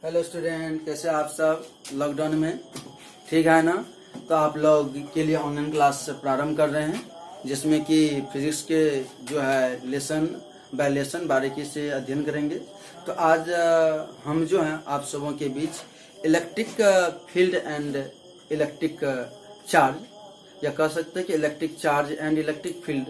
Hello student, कैसे आप सब लॉकडाउन में ठीक है ना। तो आप लोग के लिए ऑनलाइन क्लास प्रारंभ कर रहे हैं, जिसमें कि फिजिक्स के जो है लेसन बाय लेसन बारीकी से अध्ययन करेंगे। तो आज हम जो हैं आप सबों के बीच electric field and electric charge या कह सकते हैं कि electric charge and electric field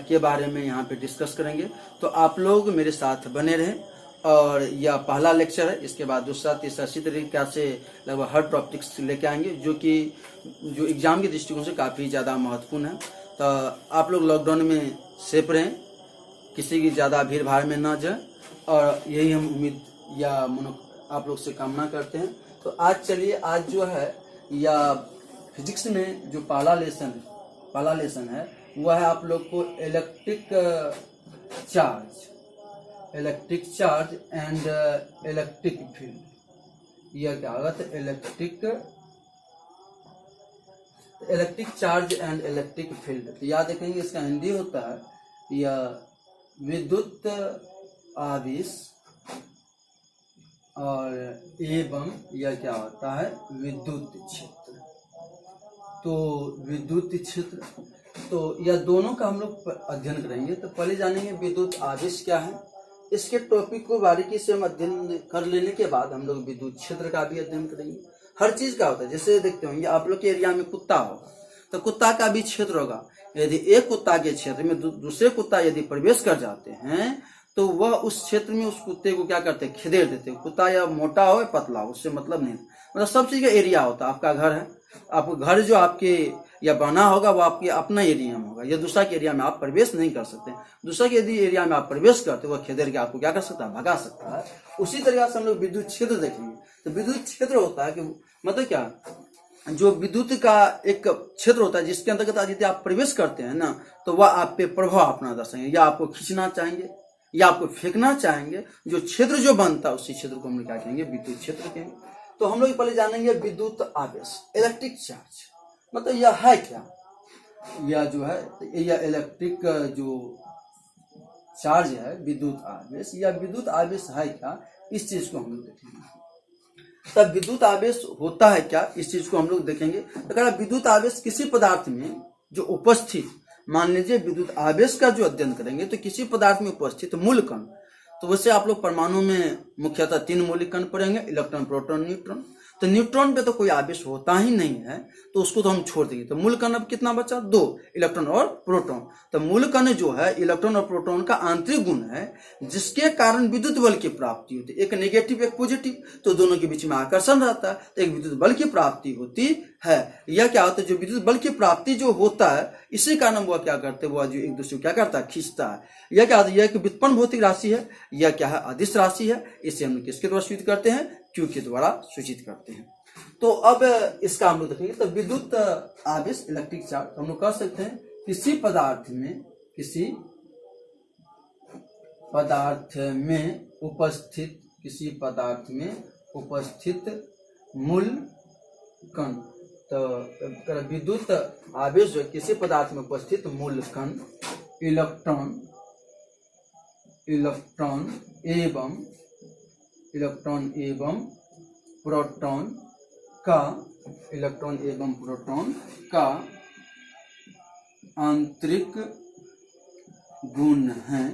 के बारे में यहाँ पे डिस्कस करेंगे। तो आप लोग मेरे साथ बने रहें। और यह पहला लेक्चर है, इसके बाद दूसरा तीसरा इसी तरीके से लगभग हर टॉपिक्स लेके आएंगे जो एग्जाम के दृष्टिकोण से काफ़ी ज़्यादा महत्वपूर्ण है। तो आप लोग लॉकडाउन में सेफ रहें, किसी की ज़्यादा भीड़ भाड़ में ना जाए, और यही हम उम्मीद या आप लोग से कामना करते हैं। तो आज चलिए, आज जो है या फिजिक्स में जो पहला लेसन है वह है आप लोग को electric charge and electric field. यह क्या होगा? तो electric charge and electric field. तो याद रखेंगे, इसका हिंदी होता है या विद्युत आवेश और एवं यह क्या होता है? विद्युत क्षेत्र। तो विद्युत क्षेत्र, तो यह दोनों का हम लोग अध्ययन करेंगे। तो पहले जानेंगे विद्युत आवेश क्या है। इसके टॉपिक को बारीकी से हम अध्ययन कर लेने के बाद हम लोग विद्युत क्षेत्र का भी अध्ययन करेंगे। हर चीज का होता है, जैसे देखते होंगे आप लोग के एरिया में कुत्ता होगा, तो कुत्ता का भी क्षेत्र होगा। यदि एक कुत्ता के क्षेत्र में दूसरे कुत्ता यदि प्रवेश कर जाते हैं तो वह उस क्षेत्र में उस कुत्ते को क्या करते हैं? खदेड़ देते हैं। कुत्ता या मोटा हो या पतला हो, उससे मतलब नहीं। मतलब सब चीज का एरिया होता है। आपका घर है, आपका घर जो आपके या बना होगा वो आपके अपना एरिया में होगा, या दूसरा के एरिया में आप प्रवेश नहीं कर सकते। दूसरा के यदि एरिया में आप प्रवेश करते वह खदेड़ के आपको क्या कर सकता है? भगा सकता है। उसी तरीके से हम लोग विद्युत क्षेत्र देखेंगे। तो विद्युत क्षेत्र होता है कि मतलब क्या, जो विद्युत का एक क्षेत्र होता है जिसके अंतर्गत यदि आप प्रवेश करते हैं ना, तो वह आप पे प्रभाव अपना दर्शाएंगे, या आपको खींचना चाहेंगे या आपको फेंकना चाहेंगे। जो क्षेत्र जो बनता है उसी क्षेत्र को हम क्या कहेंगे? विद्युत क्षेत्र कहेंगे। तो हम लोग पहले जानेंगे विद्युत आवेश, इलेक्ट्रिक चार्ज। मतलब यह है क्या? यह जो है यह इलेक्ट्रिक जो चार्ज है, विद्युत आवेश, या विद्युत आवेश है क्या, इस चीज को हम लोग देखेंगे। तब विद्युत आवेश होता है क्या, इस चीज को हम लोग देखेंगे। अगर विद्युत आवेश किसी पदार्थ में जो उपस्थित, मान लीजिए विद्युत आवेश का जो अध्ययन करेंगे तो किसी पदार्थ में उपस्थित मूल कण, तो वैसे आप लोग परमाणु में मुख्यतः 3 मौलिक कण पढ़ेंगे, इलेक्ट्रॉन, प्रोटॉन, न्यूट्रॉन। तो न्यूट्रॉन पे तो कोई आवेश होता ही नहीं है, तो उसको तो हम छोड़ देंगे। तो मूल कण अब कितना बचा? 2, इलेक्ट्रॉन और प्रोटॉन। तो मूल कण जो है इलेक्ट्रॉन और प्रोटॉन का आंतरिक गुण है, जिसके कारण विद्युत बल की प्राप्ति होती है। एक नेगेटिव एक पॉजिटिव, तो दोनों के बीच में आकर्षण रहता है, तो एक विद्युत बल की प्राप्ति होती है। यह क्या होता है? जो विद्युत बल की प्राप्ति जो होता है, इसी कारण वह क्या करते हैं? वह जो एक दूसरे को क्या करता है? खींचता है। यह क्या होता है? यह एक व्युत्पन्न भौतिक राशि है। यह क्या है? अदिश राशि है। इसे हम किसके द्वारा सूचित करते हैं? क्यू के द्वारा सूचित करते हैं। तो अब इसका हम लोग देखेंगे। तो विद्युत आवेश, इलेक्ट्रिक चार्ज, हम लोग कह सकते हैं किसी पदार्थ में उपस्थित मूल कण। तो विद्युत आवेश जो किसी पदार्थ में उपस्थित मूल कण, इलेक्ट्रॉन एवं प्रोटॉन का आंतरिक गुण है,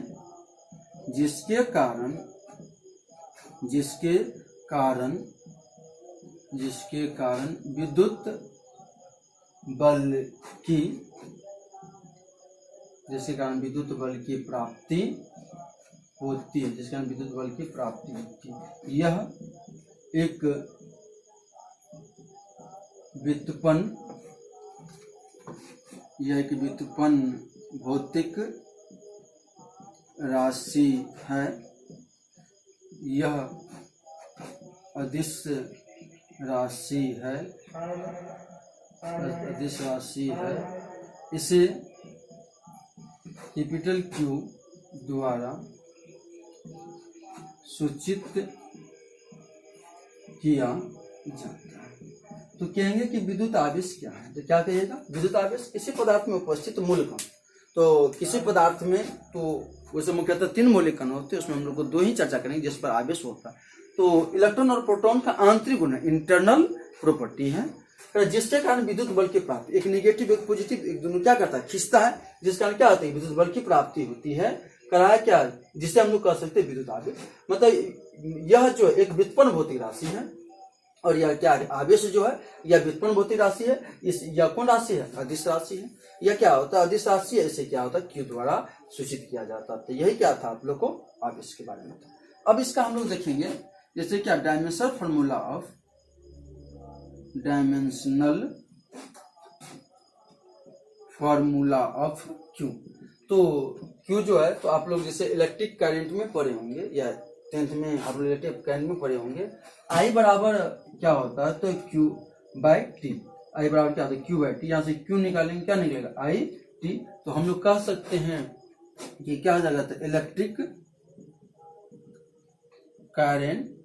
जिसके कारण विद्युत बल की प्राप्ति होती है। यह एक व्युत्पन्न भौतिक राशि है। यह अदिश राशि है। इसे कैपिटल क्यू द्वारा सूचित किया जाता है। तो कहेंगे कि विद्युत आवेश क्या है? तो क्या कहिएगा? विद्युत आवेश किसी पदार्थ में उपस्थित मूल कण। तो किसी पदार्थ में तो वैसे मुख्यतः 3 मौलिक कण होते हैं, उसमें हम लोग को 2 ही चर्चा करेंगे जिस पर आवेश होता है। तो इलेक्ट्रॉन और प्रोटॉन का आंतरिक गुण है, इंटरनल प्रॉपर्टी है, जिसके कारण विद्युत बल की प्राप्ति, एक निगेटिव एक पॉजिटिव एक दोनों क्या करता है, खींचता है, जिस कारण क्या होता है, विद्युत बल की प्राप्ति होती है। कराया क्या, जिससे हम लोग कह सकते हैं विद्युत आवेश। मतलब यह जो एक व्युत्पन्न भौतिक राशि है, और यह क्या है, आवेश जो है यह व्युत्पन्न भौतिक राशि है। इस यह कौन राशि है, अदिश राशि है। यह क्या होता है, अदिश राशि है, इसे क्या होता है, Q द्वारा सूचित किया जाता है। तो यही क्या था आप लोग को आवेश के बारे में था। अब इसका हम लोग देखेंगे, जैसे क्या dimensional formula of dimensional formula of Q। तो Q जो है, तो आप लोग जैसे इलेक्ट्रिक करंट में पढ़े होंगे या 10th में आप लोग इलेक्ट्रिक करंट में पढ़े होंगे, I बराबर क्या होता है, तो Q बाई टी। I बराबर क्या होता है, Q बाई टी। यहाँ से Q निकालेंगे, क्या निकलेगा, I टी। तो हम लोग कह सकते हैं कि क्या हो जाएगा, तो इलेक्ट्रिक करंट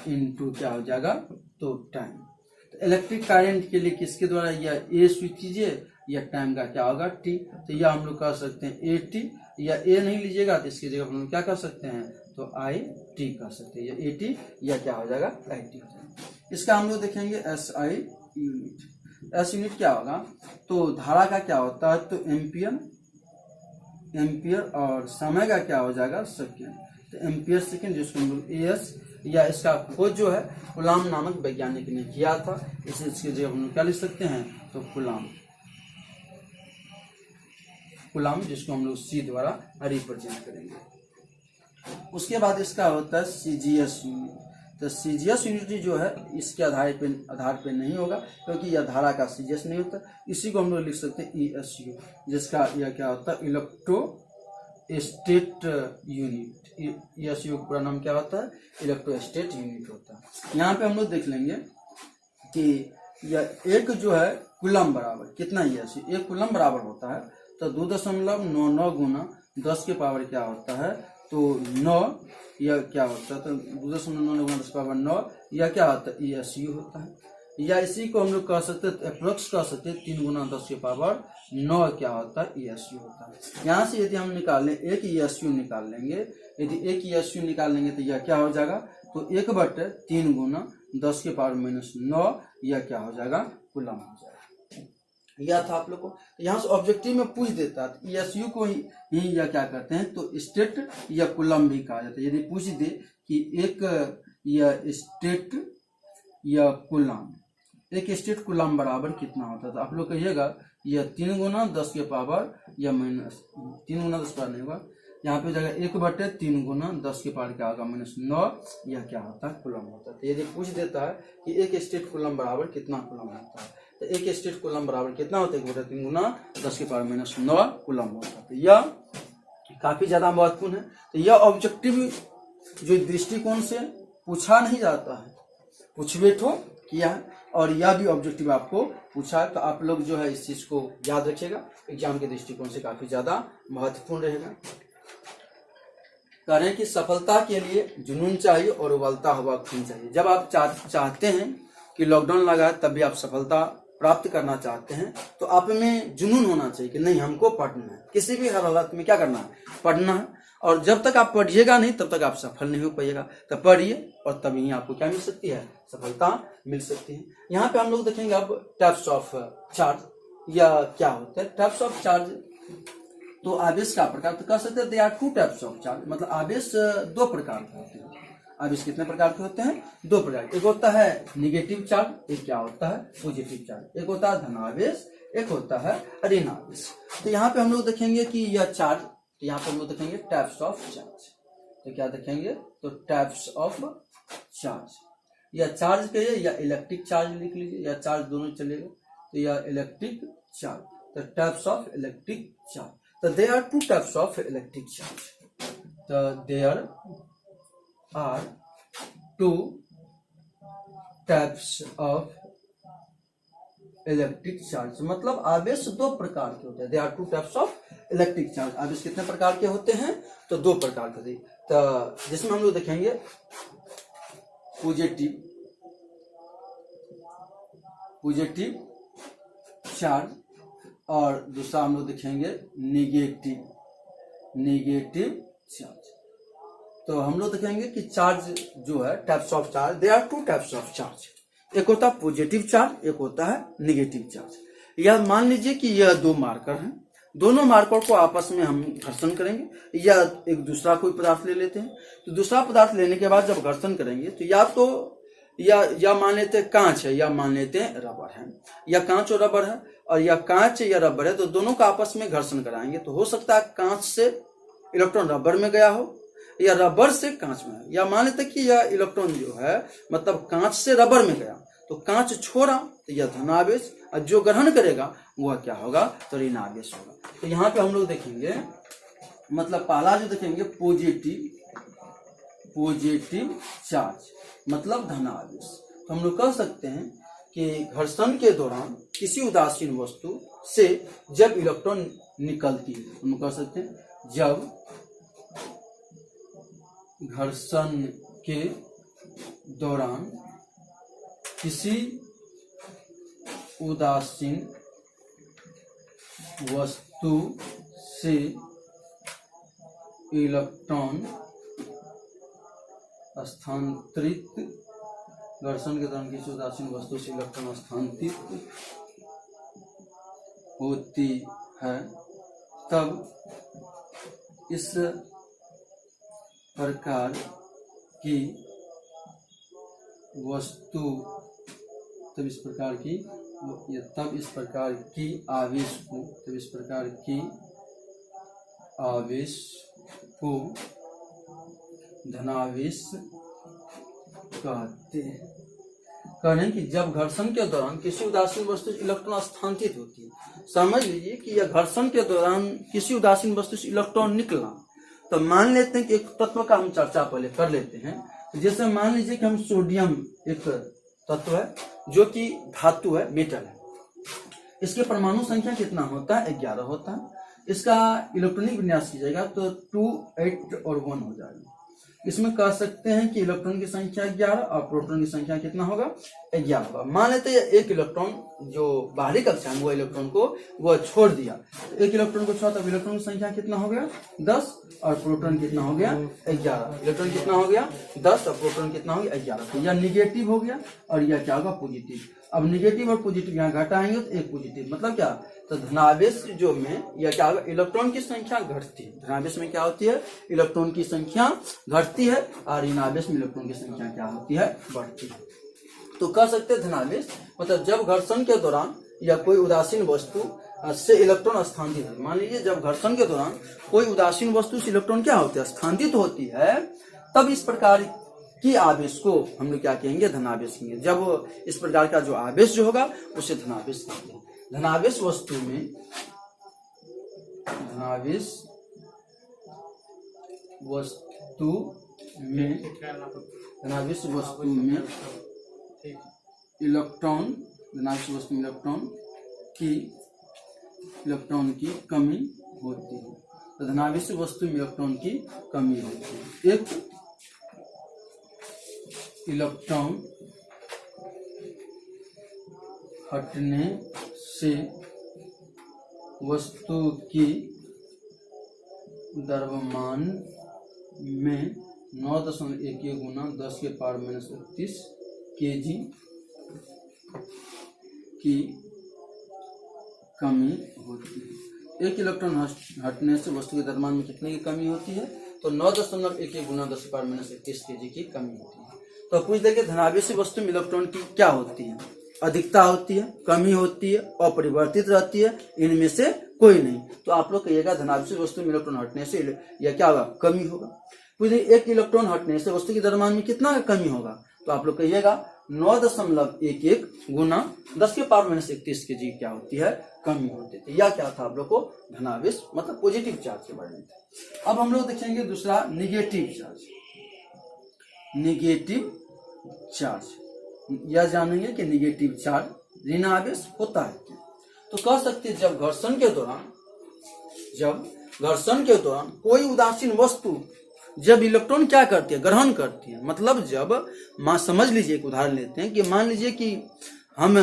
इनटू क्या हो जाएगा, तो टाइम। तो इलेक्ट्रिक करंट के लिए किसके द्वारा, या ए स्विच कीजिए, या टाइम का क्या होगा, टी। तो यह हम लोग कह सकते हैं ए टी, या ए नहीं लीजिएगा तो इसकी जगह हम लोग क्या कर सकते हैं, तो आई टी कर सकते हैं, या ए टी या क्या हो जाएगा, आई टी हो जाएगा। इसका हम लोग देखेंगे S I unit. S unit क्या होगा, तो धारा का क्या होता है, तो एम्पियर, एम्पियर, और समय का क्या हो जाएगा, सेकेंड। तो एम्पियर सेकेंड, जिसको हम लोग एस, या इसका खोज जो है कुलाम नामक वैज्ञानिक ने किया था, इसकी जगह हम लोग क्या लिख सकते हैं, तो कुलाम, कुलाम, जिसको हम लोग सी द्वारा रिप्रेजेंट करेंगे। उसके बाद इसका होता है सीजीएस यूनिट। तो सीजीएस यूनिट जो है इसके आधार पे नहीं होगा, क्योंकि यह धारा का सीजीएस नहीं होता। इसी को हम लोग लिख सकते हैं ईएसयू, जिसका यह क्या होता है, इलेक्ट्रोस्टेट यूनिट। ईएसयू का पूरा नाम क्या होता है, इलेक्ट्रोस्टेट यूनिट होता है। यहाँ पे हम लोग देख लेंगे कि यह एक जो है कुलम बराबर कितना, ईएसयू एक कुलम बराबर होता है, तो 2.99 गुना 10 के पावर क्या होता है, तो 9, यह क्या होता है, तो 2.99 गुना 10 पावर 9, यह क्या होता है, ईएसयू होता है। या इसी को हम लोग कह सकते हैं, अप्रोक्स कह सकते हैं, 3 गुना 10 के पावर 9 क्या होता है, ईएसयू होता है। यहाँ से यदि हम निकाल लें, एक ईएसयू निकाल लेंगे, यदि एक ईएसयू निकाल लेंगे तो यह क्या हो जाएगा, तो 1/3 गुना 10 के पावर -9, यह क्या हो जाएगा, कुलम हो जाएगा। यह था आप लोग को। यहाँ से ऑब्जेक्टिव में पूछ देता है, ईएसयू को ही या क्या करते हैं, तो स्टेट या कुलम भी कहा जाता है। यदि पूछ दे कि एक या स्टेट या कुलम, एक स्टेट कुलम बराबर कितना होता है, तो आप लोग कहिएगा यह 3 गुना 10 के पावर या -3 गुना 10 पावर नहीं होगा, यहाँ पे जाएगा 1/3 गुना 10 के पावर क्या होगा, -9, यह क्या होता है, कुलम होता है। तो यदि पूछ देता है कि एक स्टेट कुलम बराबर कितना कुलम होता है, तो एक स्टेट कुलम बराबर कितना होता है, 1/3 गुना 10 के पावर -9 कुलम होता है। तो यह काफी ज्यादा महत्वपूर्ण है। तो यह ऑब्जेक्टिव जो दृष्टिकोण से पूछा नहीं जाता है, पूछबेठो किया है, और यह भी ऑब्जेक्टिव आपको पूछा है। तो आप लोग जो है इस चीज को याद रखिएगा, एग्जाम के दृष्टिकोण से काफी ज्यादा महत्वपूर्ण रहेगा। कह रहे हैं कि सफलता के लिए जुनून चाहिए और उबलता हुआ खून चाहिए। जब आप चाहते हैं कि लॉकडाउन लगा है तब भी आप सफलता प्राप्त करना चाहते हैं, तो आप में जुनून होना चाहिए कि नहीं, हमको पढ़ना है, किसी भी हालत में क्या करना है, पढ़ना है। और जब तक आप पढ़िएगा नहीं तब तक आप सफल नहीं हो पाइएगा। तो पढ़िए और तभी आपको क्या मिल सकती है, सफलता मिल सकती है। यहाँ पे हम लोग देखेंगे अब टाइप्स ऑफ चार्ज, या क्या होता है टाइप्स ऑफ चार्ज। तो आवेश का प्रकार, तो कह सकते हैं they are 2 types of charge, मतलब आवेश 2 प्रकार के होते हैं। आवेश कितने प्रकार के होते हैं, 2 प्रकार। एक होता है निगेटिव चार्ज, एक क्या होता है, पॉजिटिव चार्ज। एक होता है धनावेश, एक होता है ऋण आवेश। तो यहाँ पे हम लोग देखेंगे कि यह चार्ज, तो यहाँ पे हम लोग देखेंगे टाइप्स ऑफ चार्ज। तो क्या देखेंगे, तो टाइप्स ऑफ चार्ज, या चार्ज कहिए या इलेक्ट्रिक चार्ज लिख लीजिए, या चार्ज दोनों चलेगा। तो यह इलेक्ट्रिक चार्ज, तो टाइप्स ऑफ इलेक्ट्रिक चार्ज। तो there are 2 types of electric charge. So there are 2 types of electric charge, मतलब आवेश 2 प्रकार के होते हैं। there are 2 types of electric charge। आवेश कितने प्रकार के होते हैं, तो 2 प्रकार के होते हैं। तो जिसमें हम लोग देखेंगे पॉजिटिव चार्ज, और दूसरा हम लोग देखेंगे निगेटिव निगेटिव चार्ज। तो हम लोग देखेंगे कि चार्ज जो है, types of charge, there are two types of charge. एक होता है पॉजिटिव चार्ज, एक होता है निगेटिव चार्ज। यह मान लीजिए कि यह दो मार्कर हैं, दोनों मार्कर को आपस में हम घर्षण करेंगे, या एक दूसरा कोई पदार्थ ले लेते हैं। तो दूसरा पदार्थ लेने के बाद जब घर्षण करेंगे तो या तो या मान लेते हैं कांच है, या मान लेते हैं रबर है, या कांच और रबर है, और या कांच या रबर है, तो दोनों का आपस में घर्षण कराएंगे। तो हो सकता है कांच से इलेक्ट्रॉन रबर में गया हो, या रबर से कांच में, या मान लेते कि यह इलेक्ट्रॉन जो है मतलब कांच से रबर में गया, तो कांच छोड़ा तो यह धनावेश, और जो ग्रहण करेगा वह क्या होगा, तो ऋणावेश होगा। तो यहाँ पे हम लोग देखेंगे, मतलब पहला जो देखेंगे पॉजिटिव चार्ज मतलब धनावेश। तो हम लोग कह सकते हैं कि घर्षण के दौरान किसी उदासीन वस्तु से जब इलेक्ट्रॉन निकलती है, हम कह सकते हैं जब घर्षण के दौरान किसी उदासीन वस्तु से इलेक्ट्रॉन स्थानांतरित, घर्षण के दौरान किसी उदासीन वस्तु से इलेक्ट्रॉन स्थानांतरित होती है, तब इस प्रकार की वस्तु, तब इस प्रकार की आवेश को धनावेश कहते हैं। कह रहे हैं कि जब घर्षण के दौरान किसी उदासीन वस्तु से इलेक्ट्रॉन स्थानांतरित होती है, समझ लीजिए कि यह घर्षण के दौरान किसी उदासीन वस्तु से इलेक्ट्रॉन निकला, तो मान लेते हैं कि एक तत्व का हम चर्चा पहले कर लेते हैं। जैसे मान लीजिए कि हम सोडियम एक तत्व है जो कि धातु है, मेटल है, इसके परमाणु संख्या कितना होता है, 11 होता है। इसका इलेक्ट्रॉनिक विन्यास कीजिएगा तो 2, 8 और 1 हो जाएगा। इसमें कह सकते हैं कि इलेक्ट्रॉन की संख्या 11 और प्रोटॉन की संख्या कितना होगा, 11 होगा। मान लेते हैं एक इलेक्ट्रॉन जो बाहरी कक्षा में वो इलेक्ट्रॉन को वो छोड़ दिया, तो एक इलेक्ट्रॉन को छोड़ा, तब इलेक्ट्रॉन की संख्या कितना हो गया, 10, और प्रोटॉन कितना हो गया, 11। इलेक्ट्रॉन कितना हो गया, 10, और प्रोटॉन कितना हो गया, 11। तो यह निगेटिव हो गया और यह क्या होगा, पॉजिटिव। अब निगेटिव और पॉजिटिव यहाँ घटाएंगे तो एक पॉजिटिव, मतलब क्या, तो धनावेश जो में यह क्या होगा, इलेक्ट्रॉन की संख्या घटती है। धनावेश में क्या होती है, इलेक्ट्रॉन की संख्या घटती है, और ऋणावेश में इलेक्ट्रॉन की संख्या क्या होती है, बढ़ती है। तो कह सकते हैं धनावेश मतलब जब घर्षण के दौरान या कोई उदासीन वस्तु से इलेक्ट्रॉन स्थानांतरित है। मान लीजिए जब घर्षण के दौरान कोई उदासीन वस्तु से इलेक्ट्रॉन क्या होती है, स्थानांतरित होती है, तब इस प्रकार की आवेश को हम लोग क्या कहेंगे, धनावेश कहेंगे। जब इस प्रकार का जो आवेश जो होगा उसे धनावेश कहते हैं। धनावेश वस्तु में इलेक्ट्रॉन की कमी होती है। तो धनावेश वस्तु में इलेक्ट्रॉन की कमी होती है। एक इलेक्ट्रॉन हटने से वस्तु की द्रव्यमान में 9.11 गुना 10⁻31 kg की कमी होती है। एक इलेक्ट्रॉन हटने से वस्तु के द्रव्यमान में कितने की कमी होती है, तो 9.11 गुना 10⁻31 kg की कमी होती है। तो पूछ देंगे धनावेश वस्तु में इलेक्ट्रॉन की क्या होती है, अधिकता होती है, कमी होती है, अपरिवर्तित रहती है, इनमें से कोई नहीं। तो आप लोग कहिएगा धनावेश वस्तु में इलेक्ट्रॉन हटने से यह क्या होगा, कमी होगा। पूछे एक इलेक्ट्रॉन हटने से वस्तु के द्रव्यमान में कितना कमी होगा, तो आप लोग कहिएगा 9.11 गुना 10⁻31 kg क्या होती है, कमी होती है। यह क्या था आप लोग को धनावेश मतलब पॉजिटिव चार्ज के बारे में। अब हम लोग देखेंगे दूसरा निगेटिव चार्ज। निगेटिव चार्ज यह जानेंगे कि निगेटिव चार्ज ऋणावेश होता है क्या। तो कह सकते हैं जब घर्षण के दौरान कोई उदासीन वस्तु जब इलेक्ट्रॉन क्या करती है, ग्रहण करती है, मतलब जब समझ लीजिए एक उदाहरण लेते हैं कि मान लीजिए कि हम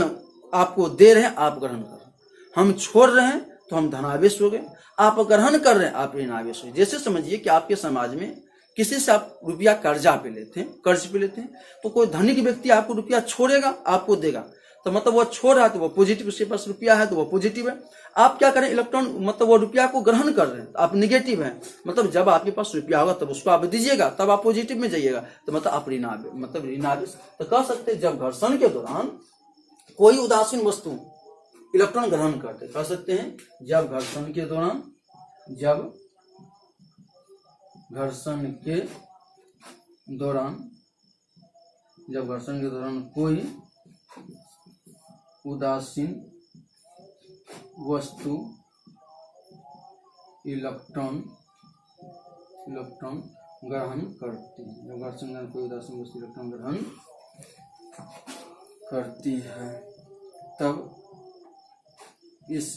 आपको दे रहे हैं, आप ग्रहण कर रहे हैं, हम छोड़ रहे हैं तो हम धनावेश हो गए, आप ग्रहण कर रहे हैं, आप ऋण आवेश हो। जैसे समझिए कि आपके समाज में किसी से आप रुपया कर्ज पे लेते हैं, तो कोई धनिक व्यक्ति आपको रुपया छोड़ेगा, आपको देगा, तो मतलब वो छोड़ रहा है तो वो पॉजिटिव, उसके पास रुपया है तो वो पॉजिटिव है। आप क्या करें, इलेक्ट्रॉन मतलब वो रुपया को ग्रहण कर रहे हैं, तो आप निगेटिव हैं। मतलब जब आपके पास रुपया होगा तब उसको आप दीजिएगा, तब आप पॉजिटिव में जाइएगा, तो मतलब आप ऋणावेश। तो कह सकते हैं जब घर्षण के दौरान कोई उदासीन वस्तु इलेक्ट्रॉन ग्रहण करते, कह सकते हैं जब घर्षण के दौरान कोई उदासीन वस्तु इलेक्ट्रॉन ग्रहण करती है, जब घर्षण में कोई उदासीन वस्तु इलेक्ट्रॉन ग्रहण करती है, तब इस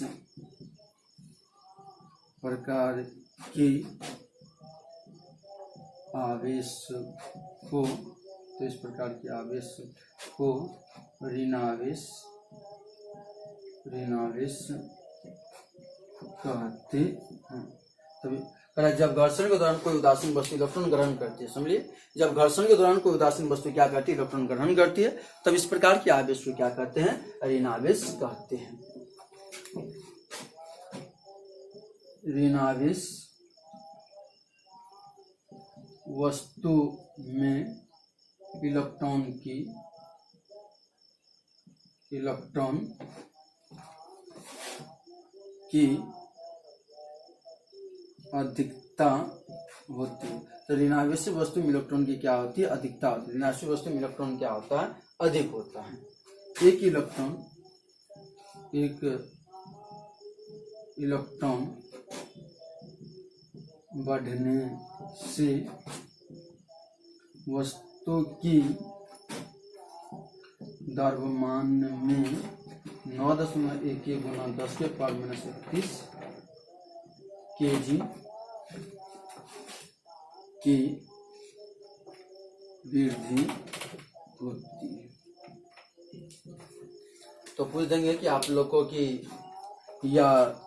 प्रकार की आवेश को ऋणावेश कहते हैं। तभी जब घर्षण के दौरान कोई उदासीन वस्तु इलेक्ट्रॉन ग्रहण करती है, समझिए, जब घर्षण के दौरान कोई उदासीन वस्तु क्या करती है, इलेक्ट्रॉन ग्रहण करती है, तब इस प्रकार के आवेश को क्या कहते हैं, ऋणावेश कहते हैं। ऋणावेश वस्तु में इलेक्ट्रॉन की अधिकता होती है। तो ऋणावेश वस्तु में इलेक्ट्रॉन की क्या होती है, अधिकता होती है। ऋणावेश वस्तु में इलेक्ट्रॉन क्या होता है, अधिक होता है। एक इलेक्ट्रॉन बढ़ने से वस्तु की द्रव्यमान में 9.11 गुना 10⁻31 kg की वृद्धि होती है। तो पूछ देंगे कि आप लोगों की यह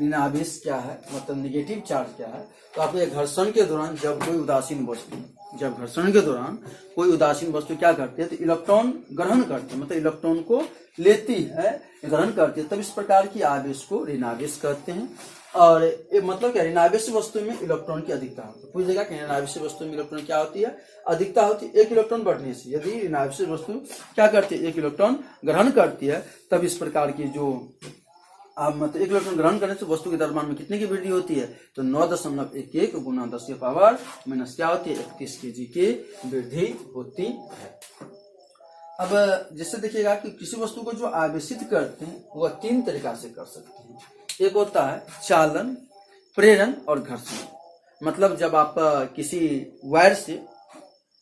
ऋणावेश क्या है, मतलब निगेटिव चार्ज क्या है। तो आपको घर्षण के दौरान जब कोई उदासीन वस्तु क्या करती है, तो इलेक्ट्रॉन ग्रहण करती है, मतलब इलेक्ट्रॉन को लेती है, ग्रहण करती है, तब इस प्रकार की आवेश को ऋणावेश कहते हैं। और मतलब क्या, ऋणावेश वस्तु में इलेक्ट्रॉन की अधिकता होती है। पूछेगा कि ऋणावेश वस्तु में इलेक्ट्रॉन क्या होती है, अधिकता होती है। एक इलेक्ट्रॉन बढ़ने से यदि ऋणावेश वस्तु क्या करती है, एक इलेक्ट्रॉन ग्रहण करती है, तब इस प्रकार की जो मतलब एक इलेक्ट्रॉन ग्रहण करने से वस्तु के द्रव्यमान में कितने की वृद्धि होती है, तो 9.11 गुना 10⁻⁻ क्या होती है, 31 kg की वृद्धि होती है। अब जैसे देखिएगा कि किसी वस्तु को जो आवेशित करते हैं वह 3 तरीका से कर सकते हैं। एक होता है चालन, प्रेरण और घर्षण। मतलब जब आप किसी वायर से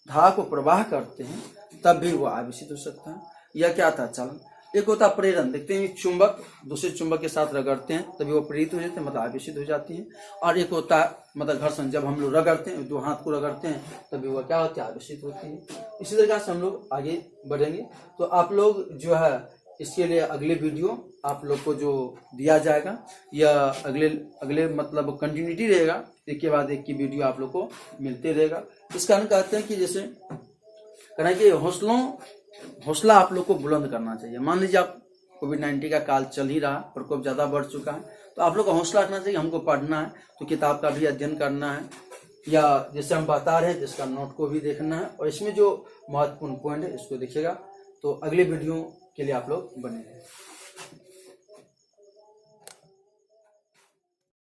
धारा को प्रवाह करते हैं तब भी वह आवेशित हो सकता है। यह क्या था, चालन। एक होता है प्रेरण, देखते हैं चुंबक दूसरे चुंबक के साथ रगड़ते हैं तभी वो प्रेरित हो जाते हैं, मतलब आवेशित हो जाती है। और एक होता है मतलब घर्षण, जब हम लोग रगड़ते हैं, दो हाथ को रगड़ते हैं तभी वह क्या होती है, आवेशित होती है। इसी तरीके से हम लोग आगे बढ़ेंगे। तो आप लोग जो है इसके लिए अगले वीडियो आप लोग को जो दिया जाएगा या अगले मतलब कंटिन्यूटी रहेगा, एक के बाद एक की वीडियो आप लोग को मिलते रहेगा। इस कारण कहते हैं कि जैसे कहना कि हौसला आप लोग को बुलंद करना चाहिए। मान लीजिए आप कोविड-19 का काल चल ही रहा, प्रकोप ज्यादा बढ़ चुका है, तो आप लोग को हौसला रखना चाहिए, हमको पढ़ना है तो किताब का भी अध्ययन करना है, या जैसे हम बता रहे हैं जिसका नोट को भी देखना है, और इसमें जो महत्वपूर्ण पॉइंट है इसको देखिएगा। तो अगले वीडियो के लिए आप लोग बने रहें।